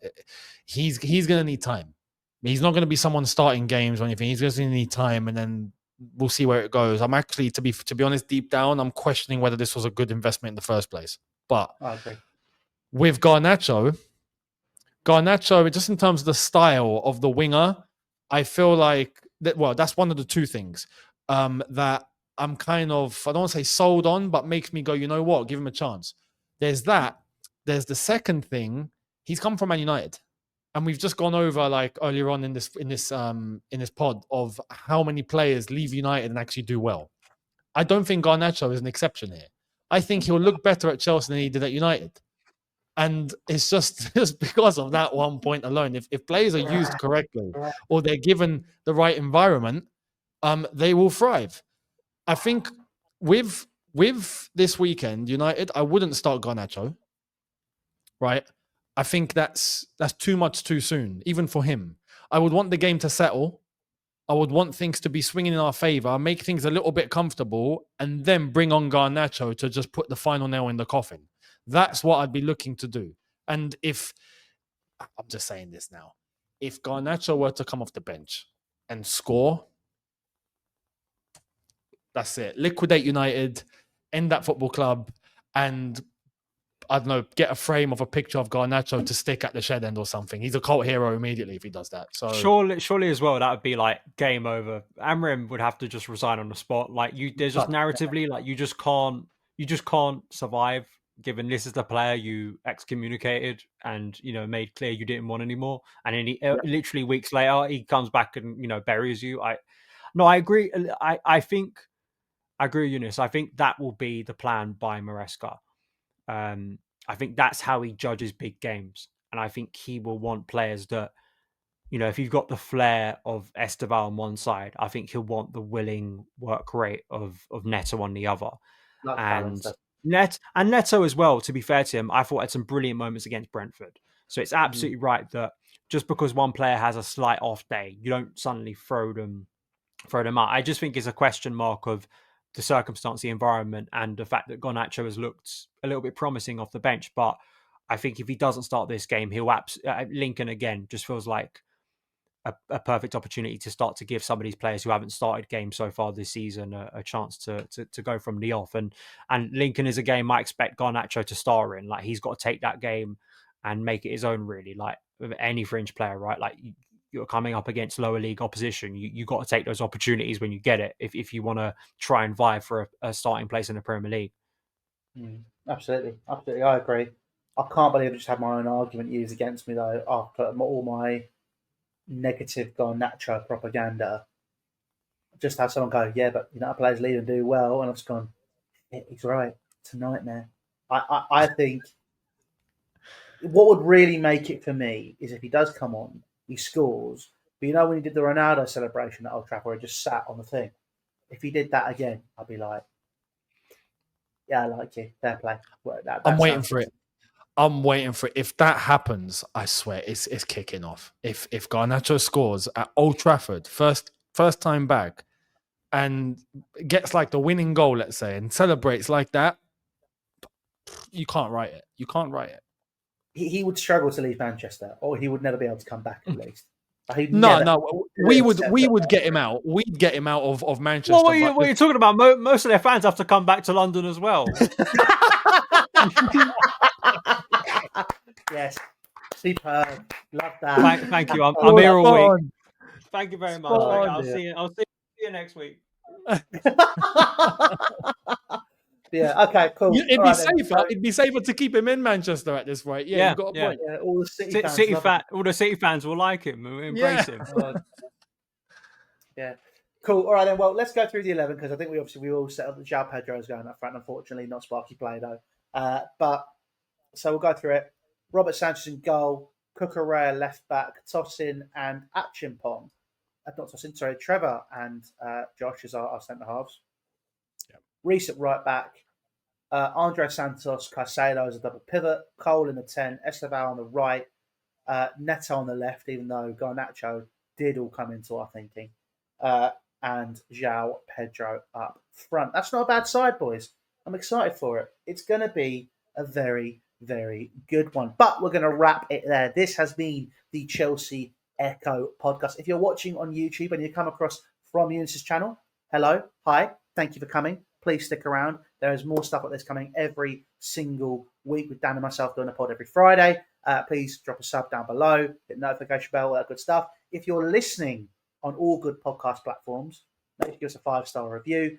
he's going to need time. He's not going to be someone starting games or anything. He's going to need time, and then we'll see where it goes. I'm actually, to be honest, deep down, I'm questioning whether this was a good investment in the first place. But I agree. with Garnacho, just in terms of the style of the winger, I feel like that. Well, that's one of the two things that I'm kind of, I don't want to say sold on, but makes me go, you know what, give him a chance. There's that. There's the second thing. He's come from Man United, and we've just gone over like earlier on in this pod of how many players leave United and actually do well. I don't think Garnacho is an exception here. I think he'll look better at Chelsea than he did at United. And it's just because of that one point alone. If players are used correctly or they're given the right environment, they will thrive. I think with this weekend, United, I wouldn't start Garnacho. Right? I think that's too much too soon, even for him. I would want the game to settle. I would want things to be swinging in our favour, make things a little bit comfortable, and then bring on Garnacho to just put the final nail in the coffin. That's what I'd be looking to do. And if, I'm just saying this now, if Garnacho were to come off the bench and score, that's it. Liquidate United, end that football club, and I don't know, get a frame of a picture of Garnacho to stick at the shed end or something. He's a cult hero immediately if he does that. So surely as well, that would be like game over. Amorim would have to just resign on the spot. Like there's just narratively, like you just can't survive. Given this is the player you excommunicated and made clear you didn't want anymore, and then literally weeks later he comes back and buries you. I agree. I think I agree, Younes. I think that will be the plan by Maresca. I think that's how he judges big games. And I think he will want players that, if you've got the flair of Esteval on one side, I think he'll want the willing work rate of Neto on the other. And Neto as well, to be fair to him, I thought had some brilliant moments against Brentford. So it's absolutely right that just because one player has a slight off day, you don't suddenly throw them out. I just think it's a question mark of the circumstance, the environment, and the fact that Garnacho has looked a little bit promising off the bench. But I think if he doesn't start this game, he'll Lincoln again just feels like a perfect opportunity to start to give some of these players who haven't started games so far this season a chance to go from the off. And Lincoln is a game I expect Garnacho to star in. Like he's got to take that game and make it his own, really. Like with any fringe player, right? Like you're coming up against lower league opposition. You got to take those opportunities when you get it if you want to try and vie for a starting place in the Premier League. Absolutely, I agree. I can't believe I just had my own argument used against me though after all my negative Garnacho propaganda. Just have someone go, yeah, but players leave and do well, and I've just gone, yeah, he's right. It's a nightmare. I think what would really make it for me is if he does come on, he scores. But when he did the Ronaldo celebration at Old Trafford, he just sat on the thing. If he did that again, I'd be like, yeah, I like you. Fair play. I'm waiting for it. I'm waiting for it. If that happens, I swear it's kicking off. If Garnacho scores at Old Trafford, first time back, and gets like the winning goal, let's say, and celebrates like that, you can't write it. You can't write it. He would struggle to leave Manchester, or he would never be able to come back at least. No, we would get him out. We'd get him out of Manchester. Well, what are you talking about? Most of their fans have to come back to London as well. Yes, superb. Love that. Thank you. I'm here all week. Thank you very much. I'll see you next week. Yeah. Okay. Cool. It'd be safer to keep him in Manchester at this rate. Yeah, you've got a point. Yeah, all the all the City fans will like him. Will embrace him. Yeah. Cool. All right then. Well, let's go through the 11 because I think we all set up that João Pedro's going up front. Unfortunately, not Sparky play though. But so we'll go through it. Robert Sanchez in goal. Cucurella left back. Tosin and Achimpong. Not Tosin. Sorry, Trevor and Josh is our centre halves. Reece at right back, Andre Santos, Caicedo as a double pivot, Cole in the 10, Esteval on the right, Neto on the left, even though Garnacho did all come into our thinking, and João Pedro up front. That's not a bad side, boys. I'm excited for it. It's going to be a very, very good one. But we're going to wrap it there. This has been the Chelsea Echo podcast. If you're watching on YouTube and you come across from Younes' channel, hello, hi, thank you for coming. Please stick around. There is more stuff like this coming every single week with Dan and myself doing a pod every Friday. Please drop a sub down below, hit the notification bell, all that good stuff. If you're listening on all good podcast platforms, make sure you give us a 5-star review.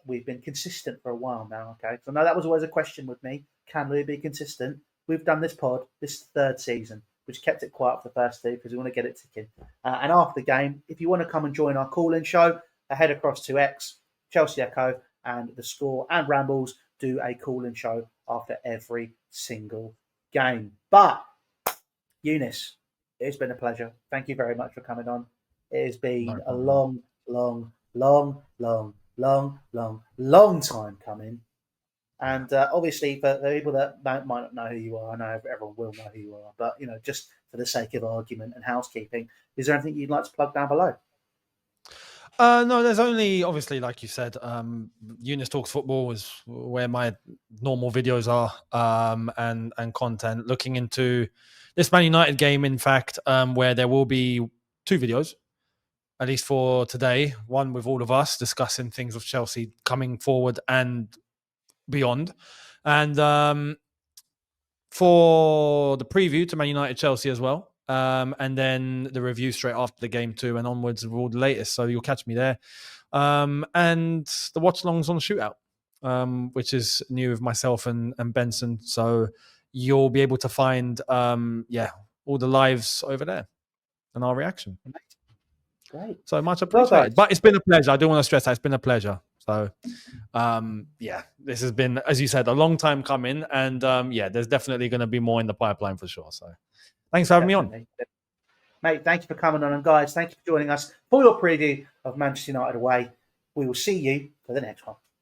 We've been consistent for a while now, okay? So I know that was always a question with me. Can we be consistent? We've done this pod, this third season, which kept it quiet for the first two because we want to get it ticking. And after the game, if you want to come and join our call-in show, head across to X, Chelsea Echo, and The Score and Rambles do a call-in show after every single game. But, Younes, it's been a pleasure. Thank you very much for coming on. It has been a long time coming. And obviously, for the people that might not know who you are, I know everyone will know who you are, but just for the sake of argument and housekeeping, is there anything you'd like to plug down below? No, there's only, obviously, like you said, Younes Talks Football is where my normal videos are, and content. Looking into this Man United game, in fact, where there will be 2 videos, at least for today. One with all of us discussing things of Chelsea coming forward and beyond. And for the preview to Man United Chelsea as well. And then the review straight after the game too, and onwards with all the latest. So you'll catch me there. And the watch longs on the shootout, which is new with myself and Benson. So you'll be able to find all the lives over there and our reaction. Great. So much appreciated. But it's been a pleasure. I do want to stress that it's been a pleasure. So this has been, as you said, a long time coming. And there's definitely going to be more in the pipeline for sure. So thanks for having me on. Mate, thank you for coming on. And guys, thank you for joining us for your preview of Manchester United away. We will see you for the next one.